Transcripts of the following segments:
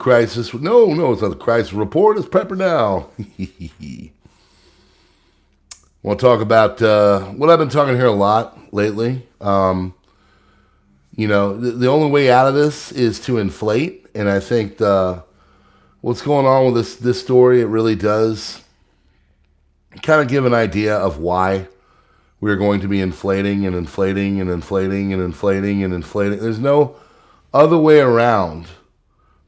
crisis. No, it's not the crisis report. It's PrepperNow. Want to talk about what I've been talking here a lot lately. The only way out of this is to inflate, and I think what's going on with this story, it really does kind of give an idea of why we're going to be inflating and inflating and inflating and inflating and inflating. There's no other way around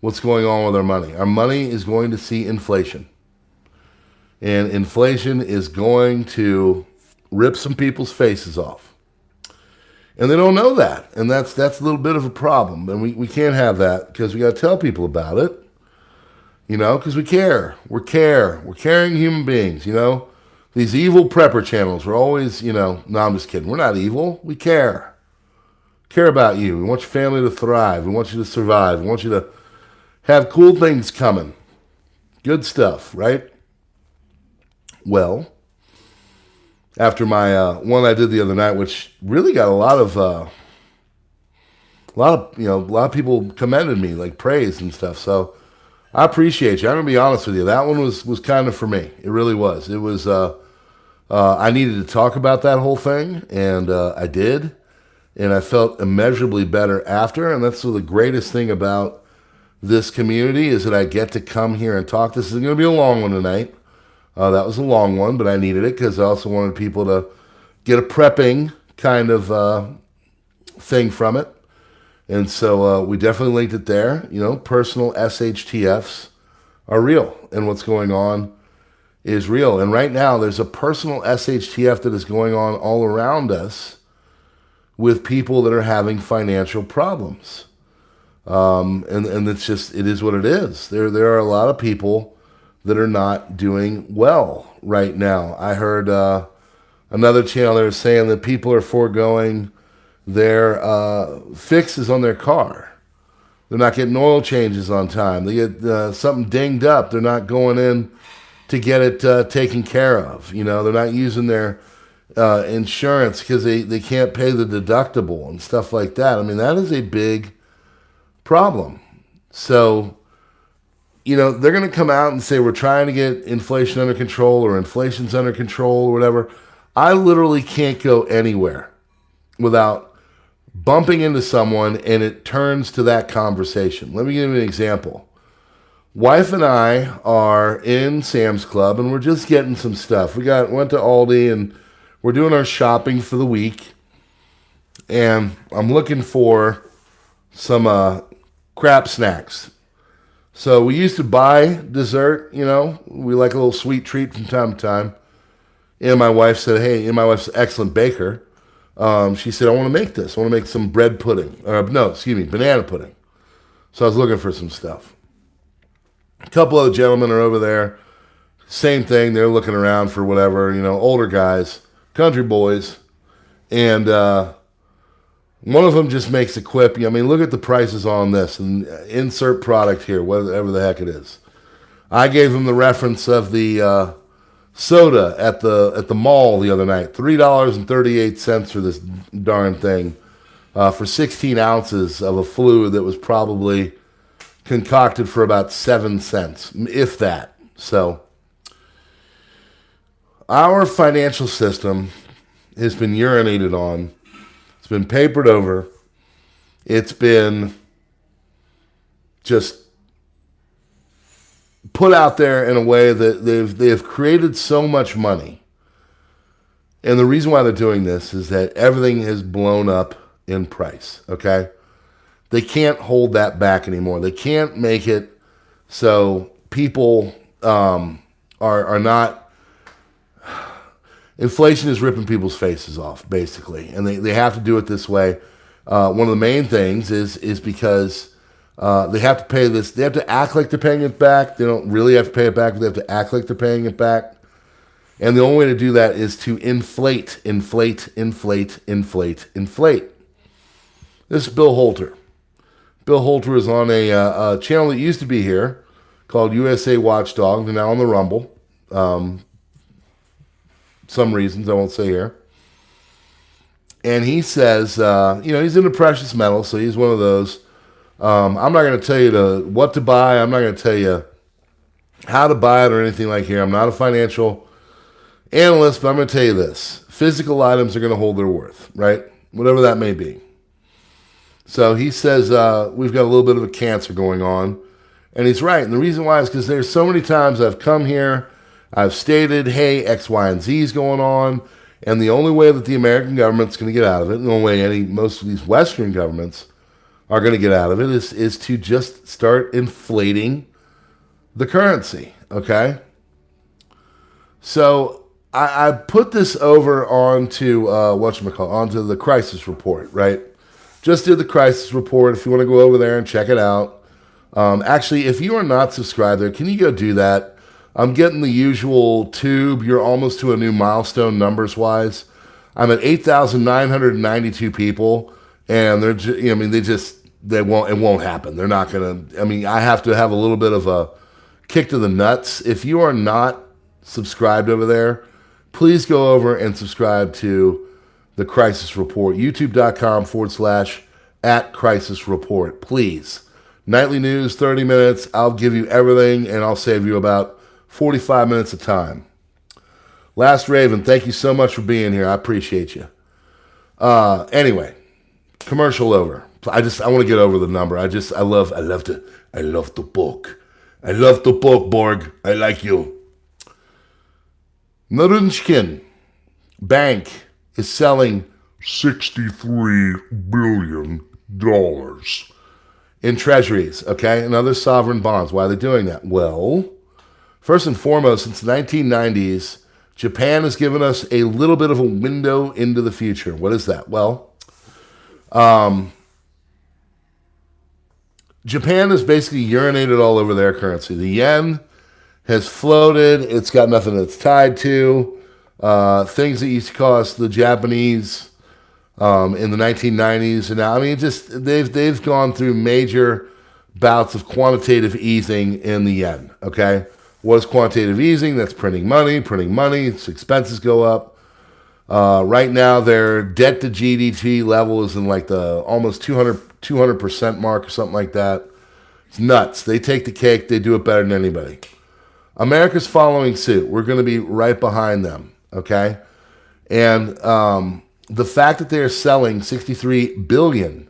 what's going on with our money. Our money is going to see inflation. And inflation is going to rip some people's faces off. And they don't know that. And that's a little bit of a problem. And we can't have that because we got to tell people about it. Because we care. We're caring human beings, These evil prepper channels are always, no, I'm just kidding. We're not evil. We care. Care about you. We want your family to thrive. We want you to survive. We want you to have cool things coming. Good stuff, right? Well, after my one I did the other night, which really got a lot of people commended me, like praise and stuff. So I appreciate you. I'm gonna be honest with you. That one was kind of for me. It really was. It was. I needed to talk about that whole thing, and I did, and I felt immeasurably better after. And that's the greatest thing about this community is that I get to come here and talk. This is going to be a long one tonight. That was a long one, but I needed it because I also wanted people to get a prepping kind of thing from it. And so we definitely linked it there. Personal SHTFs are real, and what's going on is real. And right now, there's a personal SHTF that is going on all around us with people that are having financial problems. And it's just, it is what it is. There are a lot of people that are not doing well right now. I heard another channel there saying that people are foregoing their fixes on their car. They're not getting oil changes on time. They get something dinged up. They're not going in to get it taken care of. They're not using their insurance because they can't pay the deductible and stuff like that. I mean, that is a big problem. So, they're going to come out and say, we're trying to get inflation under control or inflation's under control or whatever. I literally can't go anywhere without bumping into someone and it turns to that conversation. Let me give you an example. Wife and I are in Sam's Club and we're just getting some stuff. Went to Aldi and we're doing our shopping for the week. And I'm looking for some crap snacks. So we used to buy dessert, we like a little sweet treat from time to time. And my wife said, hey, and my wife's an excellent baker. She said, I want to make this. I want to make some bread pudding. Banana pudding. So I was looking for some stuff. A couple of gentlemen are over there. Same thing. They're looking around for whatever, older guys, country boys. And one of them just makes a quip. Look at the prices on this and insert product here, whatever the heck it is. I gave him the reference of the soda at the mall the other night. $3.38 for this darn thing for 16 ounces of a fluid that was probably concocted for about 7 cents, if that. So our financial system has been urinated on. It's been papered over. It's been just put out there in a way that they've created so much money. And the reason why they're doing this is that everything has blown up in price, okay? They can't hold that back anymore. They can't make it so people are not... Inflation is ripping people's faces off, basically, and they have to do it this way. One of the main things is because they have to pay this. They have to act like they're paying it back. They don't really have to pay it back, but they have to act like they're paying it back. And the only way to do that is to inflate. This is Bill Holter. Bill Holter is on a channel that used to be here called USA Watchdog. They're now on the Rumble. Some reasons I won't say here. And he says, he's into precious metals, so he's one of those. I'm not going to tell you what to buy. I'm not going to tell you how to buy it or anything like here. I'm not a financial analyst, but I'm going to tell you this. Physical items are going to hold their worth, right? Whatever that may be. So he says we've got a little bit of a cancer going on. And he's right. And the reason why is because there's so many times I've come here, I've stated, hey, X, Y, and Z is going on. And the only way that the American government's going to get out of it, and the only way most of these Western governments are going to get out of it is to just start inflating the currency, okay? So I put this over onto, onto the crisis report, right? Just did the crisis report. If you want to go over there and check it out. Actually, if you are not subscribed there, can you go do that? I'm getting the usual tube. You're almost to a new milestone numbers-wise. I'm at 8,992 people, and it won't happen. They're not going to, I have to have a little bit of a kick to the nuts. If you are not subscribed over there, please go over and subscribe to the Crisis Report, youtube.com/@Crisis Report, please. Nightly news, 30 minutes. I'll give you everything, and I'll save you about 45 minutes of time. Last Raven, thank you so much for being here. I appreciate you. Anyway, commercial over. I want to get over the number. I love the book. I love the book, Borg. I like you. Narunchkin Bank is selling $63 billion in treasuries, okay, and other sovereign bonds. Why are they doing that? Well, first and foremost, since the 1990s, Japan has given us a little bit of a window into the future. What is that? Well, Japan has basically urinated all over their currency. The yen has floated. It's got nothing that's tied to. Things that used to cost the Japanese in the 1990s, and now, they've gone through major bouts of quantitative easing in the yen, okay? What is quantitative easing? That's printing money, its expenses go up. Right now, their debt to GDP level is in like the almost 200% mark or something like that. It's nuts. They take the cake. They do it better than anybody. America's following suit. We're going to be right behind them, okay? And the fact that they are selling $63 billion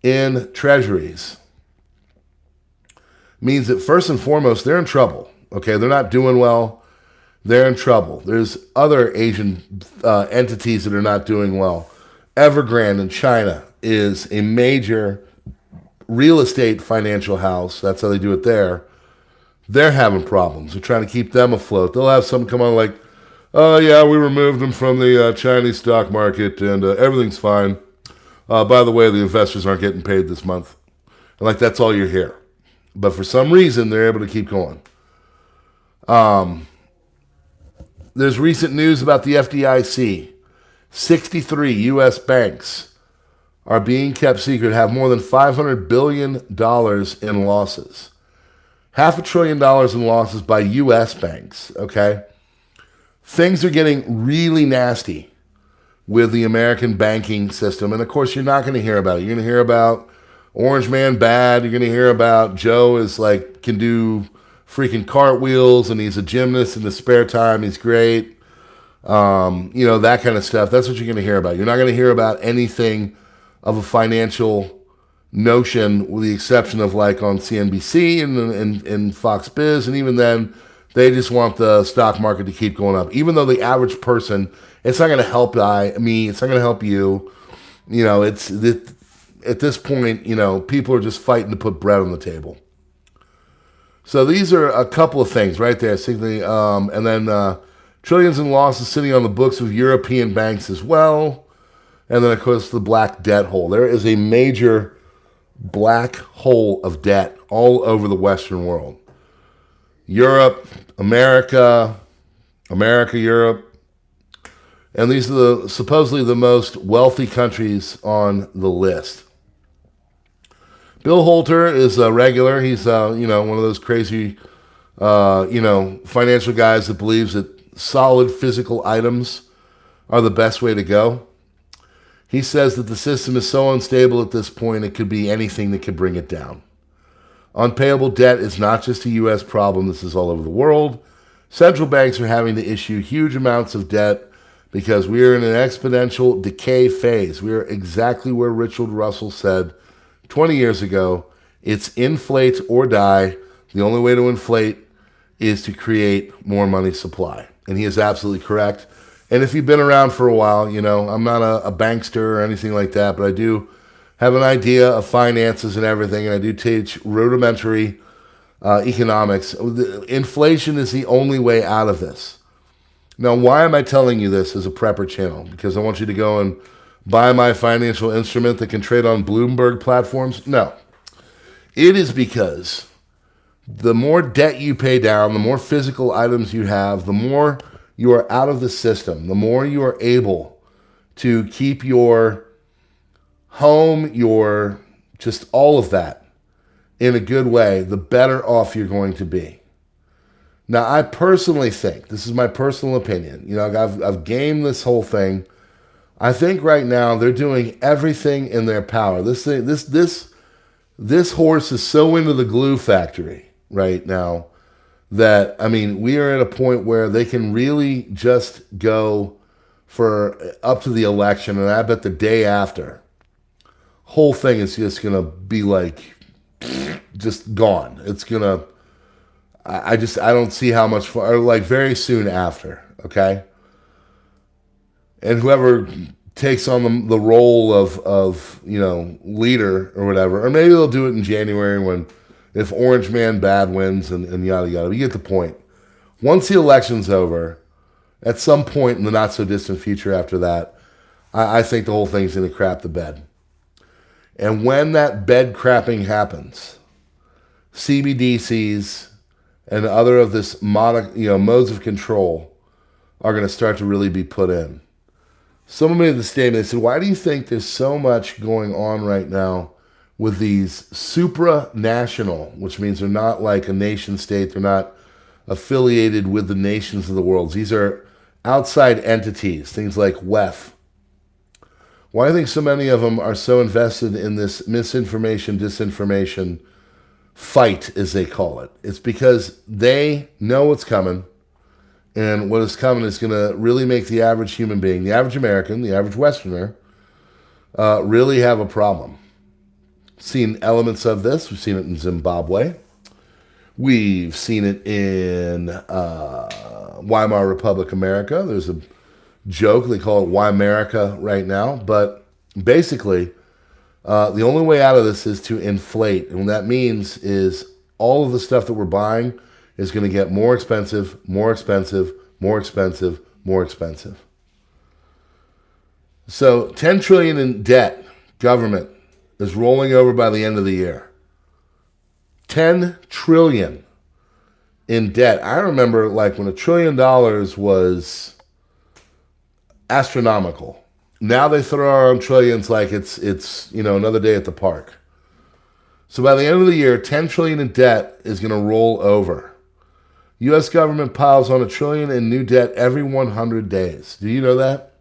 in treasuries means that first and foremost, they're in trouble. Okay, they're not doing well. They're in trouble. There's other Asian entities that are not doing well. Evergrande in China is a major real estate financial house. That's how they do it there. They're having problems. They're trying to keep them afloat. They'll have some come on like, oh, yeah, we removed them from the Chinese stock market, and everything's fine. By the way, the investors aren't getting paid this month. And like, that's all you hear. But for some reason, they're able to keep going. There's recent news about the FDIC. 63 U.S. banks are being kept secret, have more than $500 billion in losses. $500 billion in losses by U.S. banks, okay? Things are getting really nasty with the American banking system. And, of course, you're not going to hear about it. You're going to hear about Orange Man bad. You're going to hear about Joe can do freaking cartwheels, and he's a gymnast in the spare time. He's great. That kind of stuff. That's what you're going to hear about. You're not going to hear about anything of a financial notion, with the exception of like on CNBC and Fox Biz, and even then, they just want the stock market to keep going up. Even though the average person, it's not going to help me. It's not going to help you. At this point, people are just fighting to put bread on the table. So these are a couple of things right there. And then trillions in losses sitting on the books of European banks as well. And then, of course, the black debt hole. There is a major black hole of debt all over the Western world. Europe, America, Europe. And these are supposedly the most wealthy countries on the list. Bill Holter is a regular. He's, one of those crazy, financial guys that believes that solid physical items are the best way to go. He says that the system is so unstable at this point, it could be anything that could bring it down. Unpayable debt is not just a U.S. problem. This is all over the world. Central banks are having to issue huge amounts of debt because we are in an exponential decay phase. We are exactly where Richard Russell said 20 years ago. It's inflate or die. The only way to inflate is to create more money supply. And he is absolutely correct. And if you've been around for a while, you know, I'm not a bankster or anything like that, but I do have an idea of finances and everything, and I do teach rudimentary economics. Inflation is the only way out of this. Now, why am I telling you this as a prepper channel? Because I want you to go and buy my financial instrument that can trade on Bloomberg platforms? No. It is because the more debt you pay down, the more physical items you have, the more you are out of the system, the more you are able to keep your home, your just all of that in a good way, the better off you're going to be. Now, I personally think, this is my personal opinion, you know, I've gamed this whole thing. I think right now they're doing everything in their power. This horse is so into the glue factory right now that, I mean, we are at a point where they can really just go for up to the election, and I bet the day after, whole thing is just going to be like, just gone. It's going to, I don't see how much, or like very soon after, okay? And whoever takes on the role of, you know, leader or whatever, or maybe they'll do it in January when, if Orange Man bad wins and yada yada. You get the point. Once the election's over, at some point in the not so distant future after that, I think the whole thing's going to crap the bed. And when that bed crapping happens, CBDCs and other of this modes of control are going to start to really be put in. Someone made the statement, they said, why do you think there's so much going on right now with these supranational, which means they're not like a nation state, they're not affiliated with the nations of the world. These are outside entities, things like WEF. Why do you think so many of them are so invested in this misinformation, disinformation fight, as they call it? It's because they know what's coming, and what is coming is going to really make the average human being, the average American, the average Westerner, really have a problem. Seen elements of this. We've seen it in Zimbabwe. We've seen it in Weimar Republic America. There's a joke, they call it Weimerica right now, but basically the only way out of this is to inflate, and what that means is all of the stuff that we're buying is going to get more expensive, more expensive, more expensive, more expensive. So 10 trillion in debt, government, is rolling over by the end of the year. 10 trillion in debt. I remember like when $1 trillion was astronomical. Now they throw around trillions like it's you know, another day at the park. So by the end of the year, 10 trillion in debt is going to roll over. U.S. government piles on $1 trillion in new debt every 100 days. Do you know that?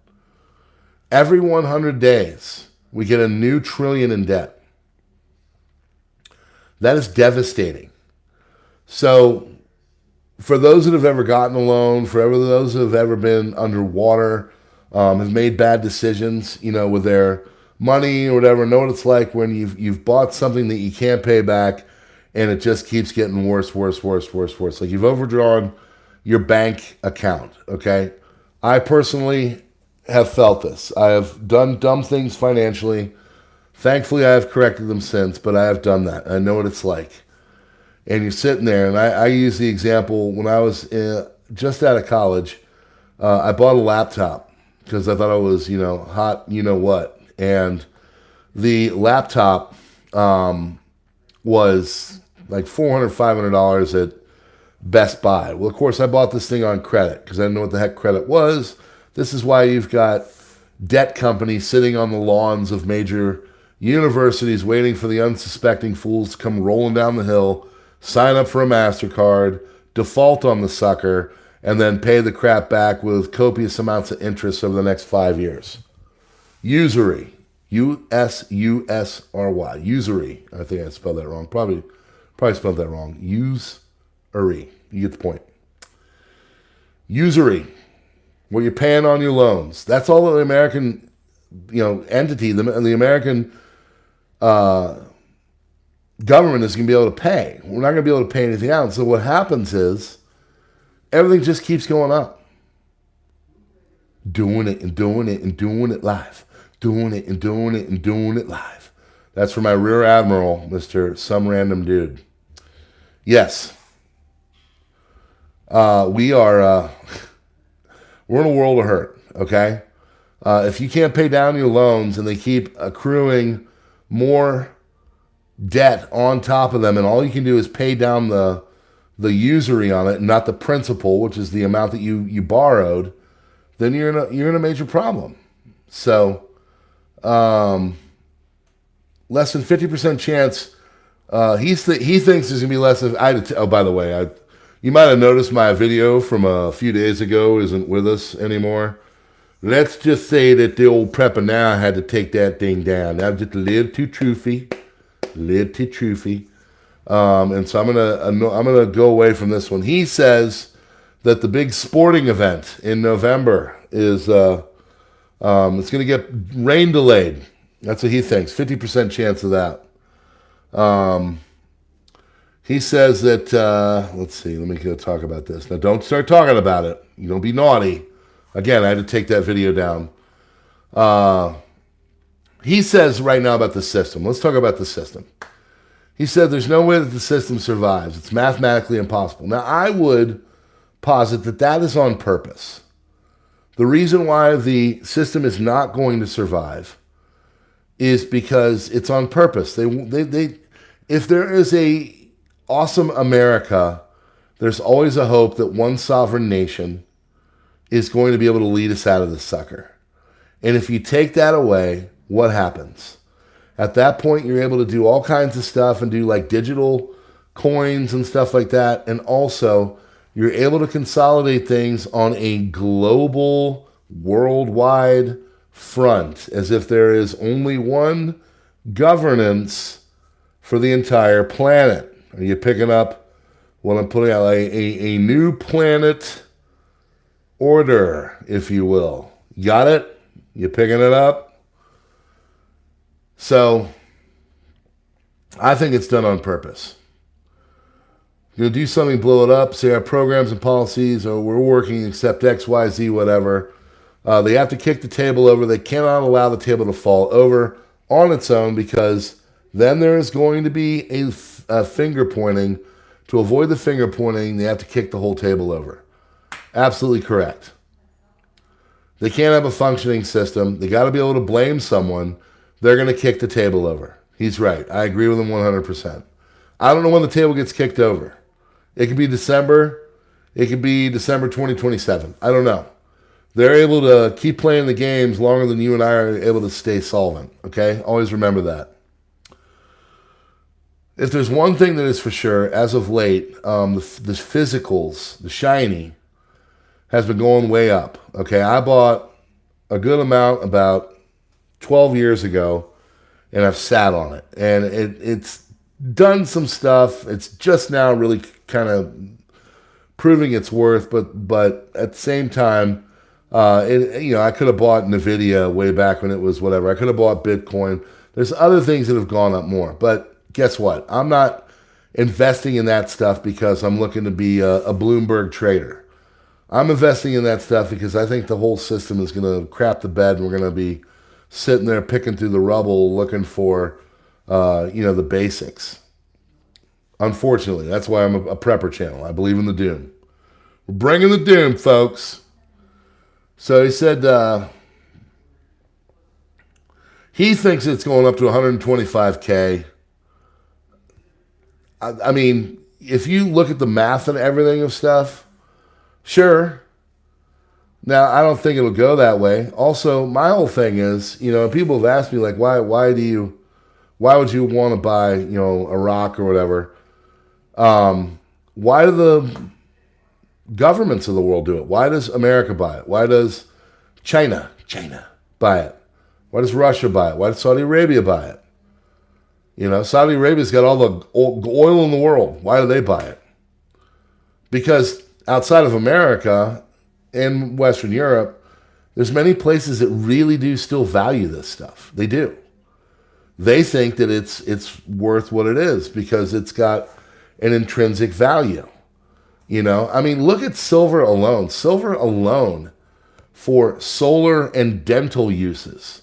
Every 100 days, we get a new $1 trillion in debt. That is devastating. So for those that have ever gotten a loan, for those that have ever been underwater, have made bad decisions, you know, with their money or whatever, know what it's like when you've bought something that you can't pay back and it just keeps getting worse. Like you've overdrawn your bank account, okay? I personally have felt this. I have done dumb things financially. Thankfully, I have corrected them since, but I have done that. I know what it's like. And you're sitting there, and I use the example when I was just out of college, I bought a laptop because I thought it was, you know, hot, you know what. And the laptop was like $400, $500 at Best Buy. Well, of course, I bought this thing on credit because I didn't know what the heck credit was. This is why you've got debt companies sitting on the lawns of major universities waiting for the unsuspecting fools to come rolling down the hill, sign up for a MasterCard, default on the sucker, and then pay the crap back with copious amounts of interest over the next 5 years. Usury. U-S-U-S-R-Y. Usury. I think I spelled that wrong. Probably spelled that wrong. Usury. You get the point. Usury. What you're paying on your loans. That's all the American, entity, the American government is going to be able to pay. We're not going to be able to pay anything out. So what happens is everything just keeps going up. Doing it and doing it and doing it live. Doing it and doing it and doing it live. That's for my Rear Admiral, Mr. Some Random Dude. Yes. We are, we're in a world of hurt, okay? If you can't pay down your loans and they keep accruing more debt on top of them, and all you can do is pay down the usury on it, not the principal, which is the amount that you borrowed, then you're in a major problem. So, less than 50% chance. He thinks there's gonna be less than. Oh, by the way, you might have noticed my video from a few days ago isn't with us anymore. Let's just say that the old PrepperNow had to take that thing down. That was just a little too truthfy. And so I'm gonna go away from this one. He says that the big sporting event in November is it's gonna get rain delayed. That's what he thinks. 50% chance of that. He says that let's see. Let me go talk about this. Now, don't start talking about it. You don't be naughty. Again, I had to take that video down. He says right now about the system. Let's talk about the system. He said there's no way that the system survives. It's mathematically impossible. Now, I would posit that that is on purpose. The reason why the system is not going to survive is because it's on purpose. If there is a awesome America, there's always a hope that one sovereign nation is going to be able to lead us out of this sucker. And if you take that away, what happens? At that point, you're able to do all kinds of stuff and do like digital coins and stuff like that. And also, you're able to consolidate things on a global, worldwide front, as if there is only one governance for the entire planet. Are you picking up what I'm putting out? A new planet order, if you will. Got it? You picking it up? So, I think it's done on purpose. You're going to do something, blow it up, say our programs and policies, or we're working except X, Y, Z, whatever. They have to kick the table over. They cannot allow the table to fall over on its own, because then there is going to be a finger pointing. To avoid the finger pointing, they have to kick the whole table over. Absolutely correct. They can't have a functioning system. They got to be able to blame someone. They're going to kick the table over. He's right. I agree with him 100%. I don't know when the table gets kicked over. It could be December. It could be December 2027. I don't know. They're able to keep playing the games longer than you and I are able to stay solvent. Okay? Always remember that. If there's one thing that is for sure, as of late, the physicals, the shiny, has been going way up. Okay? I bought a good amount about 12 years ago, and I've sat on it. And it's done some stuff. It's just now really kind of proving its worth, but at the same time, I could have bought NVIDIA way back when it was whatever. I could have bought Bitcoin. There's other things that have gone up more. But guess what? I'm not investing in that stuff because I'm looking to be a Bloomberg trader. I'm investing in that stuff because I think the whole system is going to crap the bed, and we're going to be sitting there picking through the rubble looking for, the basics. Unfortunately, that's why I'm a prepper channel. I believe in the doom. We're bringing the doom, folks. So he said he thinks it's going up to 125K. I mean, if you look at the math and everything of stuff, sure. Now, I don't think it'll go that way. Also, my whole thing is, people have asked me, like, why would you want to buy, a rock or whatever? Why do the governments of the world do it? Why does America buy it? Why does China buy it? Why does Russia buy it? Why does Saudi Arabia buy it? You know, Saudi Arabia's got all the oil in the world. Why do they buy it? Because outside of America and Western Europe, there's many places that really do still value this stuff. They do. They think that it's worth what it is because it's got an intrinsic value. You know, I mean, look at silver alone. Silver alone for solar and dental uses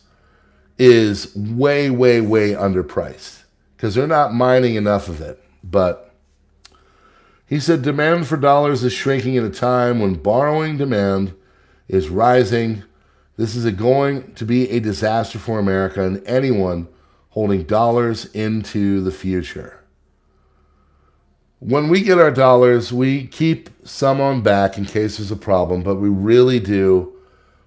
is way, way, way underpriced because they're not mining enough of it. But he said demand for dollars is shrinking at a time when borrowing demand is rising. This is going to be a disaster for America and anyone holding dollars into the future. When we get our dollars, we keep some on back in case there's a problem, but we really do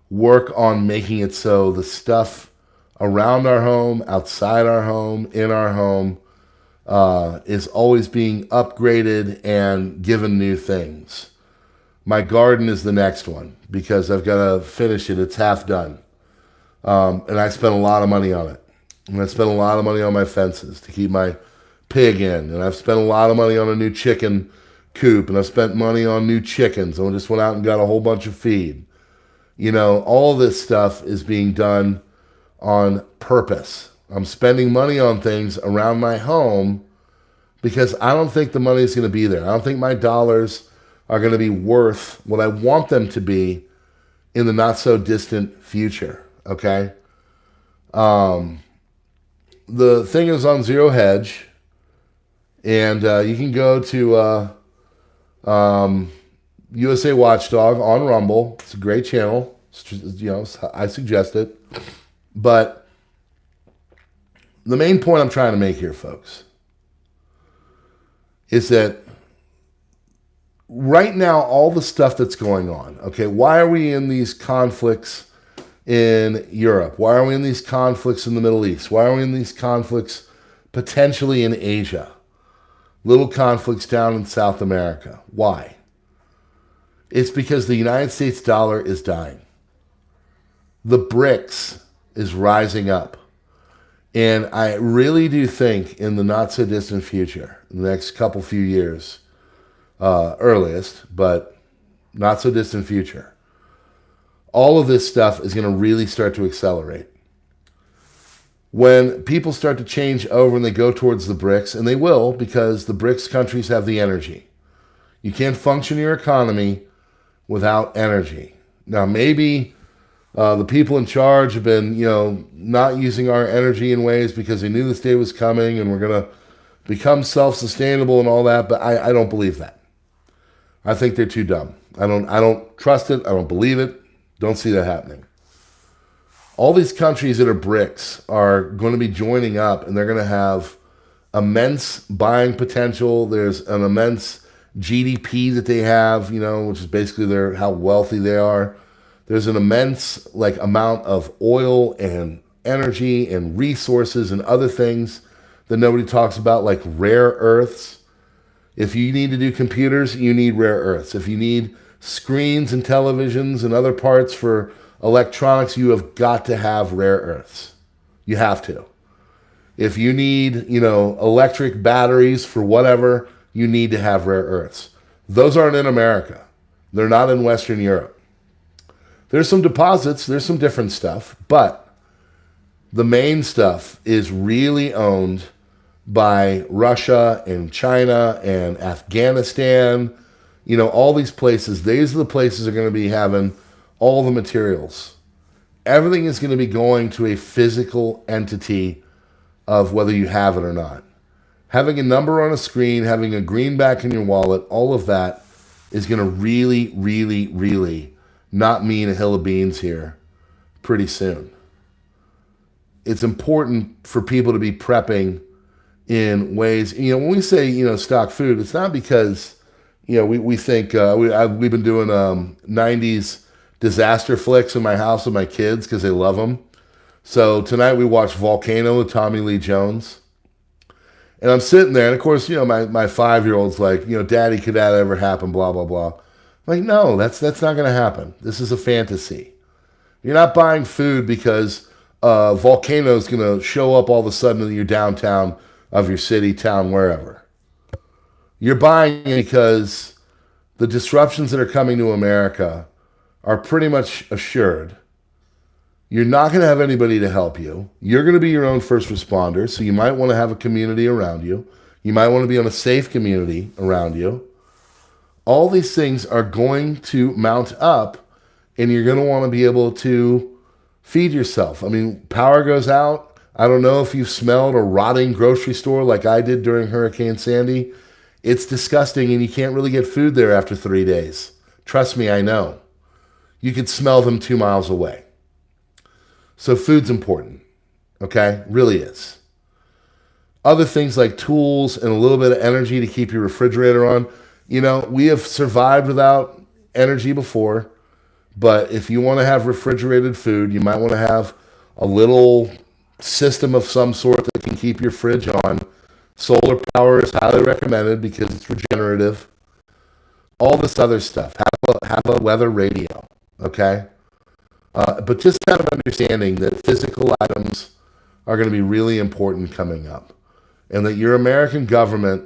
work on making it so the stuff around our home, outside our home, in our home, is always being upgraded and given new things. My garden is the next one because I've got to finish it. It's half done. And I spent a lot of money on it. And I spent a lot of money on my fences to keep my pig in. And I've spent a lot of money on a new chicken coop. And I've spent money on new chickens. And I just went out and got a whole bunch of feed. You know, all this stuff is being done on purpose. I'm spending money on things around my home because I don't think the money is going to be there. I don't think my dollars are going to be worth what I want them to be in the not so distant future. Okay. The thing is on Zero Hedge, and you can go to USA Watchdog on Rumble. It's a great channel. You know, I suggest it. But the main point I'm trying to make here, folks, is that right now, all the stuff that's going on, okay, why are we in these conflicts in Europe? Why are we in these conflicts in the Middle East? Why are we in these conflicts potentially in Asia? Little conflicts down in South America. Why? It's because the United States dollar is dying. The BRICS is rising up. And I really do think in the not so distant future, in the next couple few years, earliest, but not so distant future, all of this stuff is going to really start to accelerate. When people start to change over and they go towards the BRICS, and they will because the BRICS countries have the energy. You can't function your economy without energy. Now, maybe the people in charge have been, you know, not using our energy in ways because they knew this day was coming and we're going to become self-sustainable and all that, but I don't believe that. I think they're too dumb. I don't trust it. I don't believe it. Don't see that happening. All these countries that are BRICS are going to be joining up and they're going to have immense buying potential. There's an immense GDP that they have, you know, which is basically how wealthy they are. There's an immense amount of oil and energy and resources and other things that nobody talks about, like rare earths. If you need to do computers, you need rare earths. If you need screens and televisions and other parts for electronics, you have got to have rare earths. You have to. If you need, you know, electric batteries for whatever, you need to have rare earths. Those aren't in America. They're not in Western Europe. There's some deposits, there's some different stuff, but the main stuff is really owned by Russia and China and Afghanistan. You know, all these places, these are the places that are going to be having all the materials. Everything is going to be going to a physical entity of whether you have it or not. Having a number on a screen, having a greenback in your wallet, all of that is going to really, really, really not mean a hill of beans here pretty soon. It's important for people to be prepping in ways, you know, when we say, you know, stock food, it's not because, you know, we think, we've been doing 90s disaster flicks in my house with my kids because they love them. So tonight we watched Volcano with Tommy Lee Jones. And I'm sitting there, and of course, you know, my 5-year-old's like, you know, Daddy, could that ever happen, blah, blah, blah. I'm like, no, that's not going to happen. This is a fantasy. You're not buying food because, a volcano is going to show up all of a sudden in your downtown of your city, town, wherever. You're buying it because the disruptions that are coming to America are pretty much assured. You're not going to have anybody to help you. You're going to be your own first responder, so you might want to have a community around you. You might want to be on a safe community around you. All these things are going to mount up, and you're going to want to be able to feed yourself. I mean, power goes out. I don't know if you've smelled a rotting grocery store like I did during Hurricane Sandy. It's disgusting, and you can't really get food there after 3 days. Trust me, I know. You could smell them 2 miles away. So food's important, okay? Really is. Other things like tools and a little bit of energy to keep your refrigerator on. You know, we have survived without energy before, but if you want to have refrigerated food, you might want to have a little system of some sort that can keep your fridge on. Solar power is highly recommended because it's regenerative. All this other stuff. Have a weather radio, okay? But just kind of understanding that physical items are going to be really important coming up. And that your American government,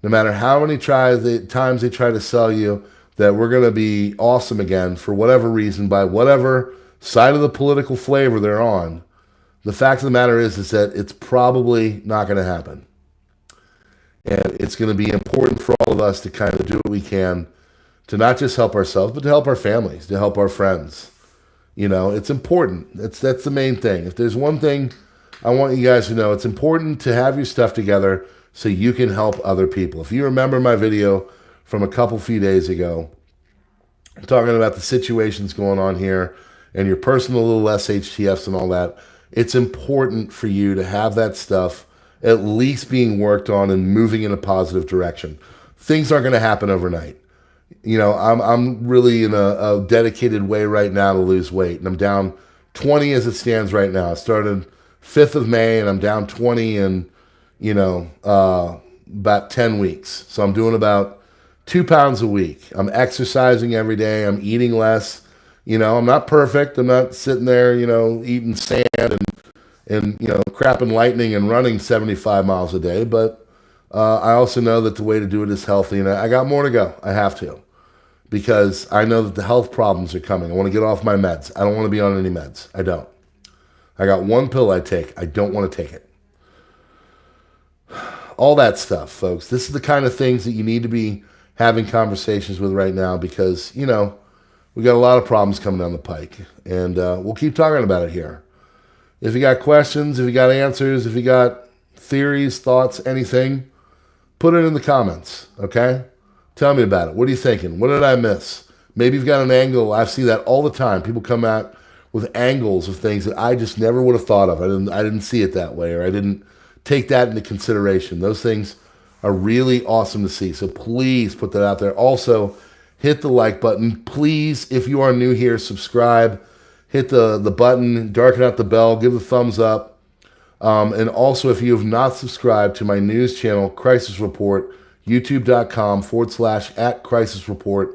no matter how many times they try to sell you that we're going to be awesome again for whatever reason, by whatever side of the political flavor they're on, the fact of the matter is that it's probably not going to happen. And it's going to be important for all of us to kind of do what we can to not just help ourselves, but to help our families, to help our friends. You know, it's important. That's the main thing. If there's one thing I want you guys to know, it's important to have your stuff together so you can help other people. If you remember my video from a few days ago, talking about the situations going on here and your personal little SHTFs and all that, it's important for you to have that stuff at least being worked on and moving in a positive direction. Things aren't going to happen overnight. You know, I'm really in a dedicated way right now to lose weight, and I'm down 20 as it stands right now. I started 5th of May, and I'm down 20 in, about 10 weeks. So I'm doing about 2 pounds a week. I'm exercising every day. I'm eating less. You know, I'm not perfect. I'm not sitting there, eating sand and crapping lightning and running 75 miles a day. But I also know that the way to do it is healthy, and I got more to go. I have to, because I know that the health problems are coming. I want to get off my meds. I don't want to be on any meds. I don't. I got one pill I take. I don't want to take it. All that stuff, folks. This is the kind of things that you need to be having conversations with right now, because, we got a lot of problems coming down the pike, and we'll keep talking about it here. If you got questions, if you got answers, if you got theories, thoughts, anything, put it in the comments, okay? Tell me about it. What are you thinking? What did I miss? Maybe you've got an angle. I see that all the time. People come out with angles of things that I just never would have thought of. I didn't see it that way, or I didn't take that into consideration. Those things are really awesome to see. So please put that out there. Also, hit the like button. Please, if you are new here, subscribe. Hit the button, darken out the bell, give the thumbs up. And also, if you have not subscribed to my news channel, Crisis Report, youtube.com/@CrisisReport,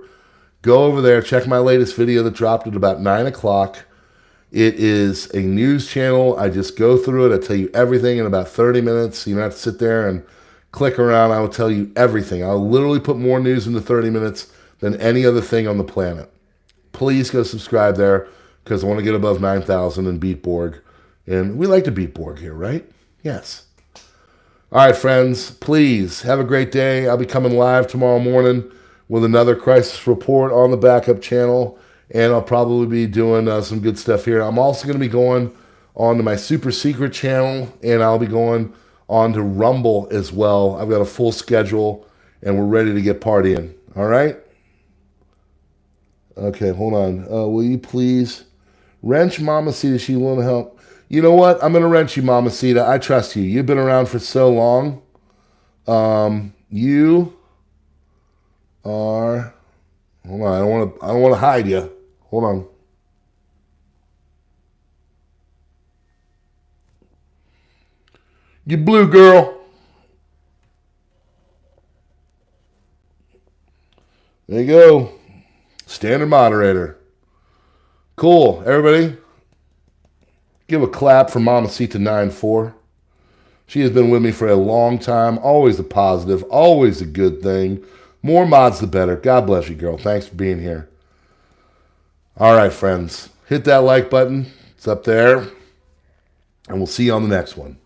go over there, check my latest video that dropped at about 9 o'clock. It is a news channel. I just go through it. I tell you everything in about 30 minutes. You don't have to sit there and click around. I will tell you everything. I'll literally put more news into 30 minutes than any other thing on the planet. Please go subscribe there, because I want to get above 9,000 and beat Borg. And we like to beat Borg here, right? Yes. All right, friends, please have a great day. I'll be coming live tomorrow morning with another Crisis Report on the backup channel, and I'll probably be doing some good stuff here. I'm also going to be going on to my super secret channel, and I'll be going on to Rumble as well. I've got a full schedule, and we're ready to get partying. All right? Okay, hold on. Will you please wrench Mama Sita? She willing to help? You know what? I'm going to wrench you, Mama Sita. I trust you. You've been around for so long. You are... Hold on. I don't want to hide you. Hold on. You blue girl. There you go. Standard moderator. Cool. Everybody, Give a clap for Mamacita94. She has been with me for a long time. Always a positive. Always a good thing. More mods, the better. God bless you, girl. Thanks for being here. All right, friends. Hit that like button. It's up there. And we'll see you on the next one.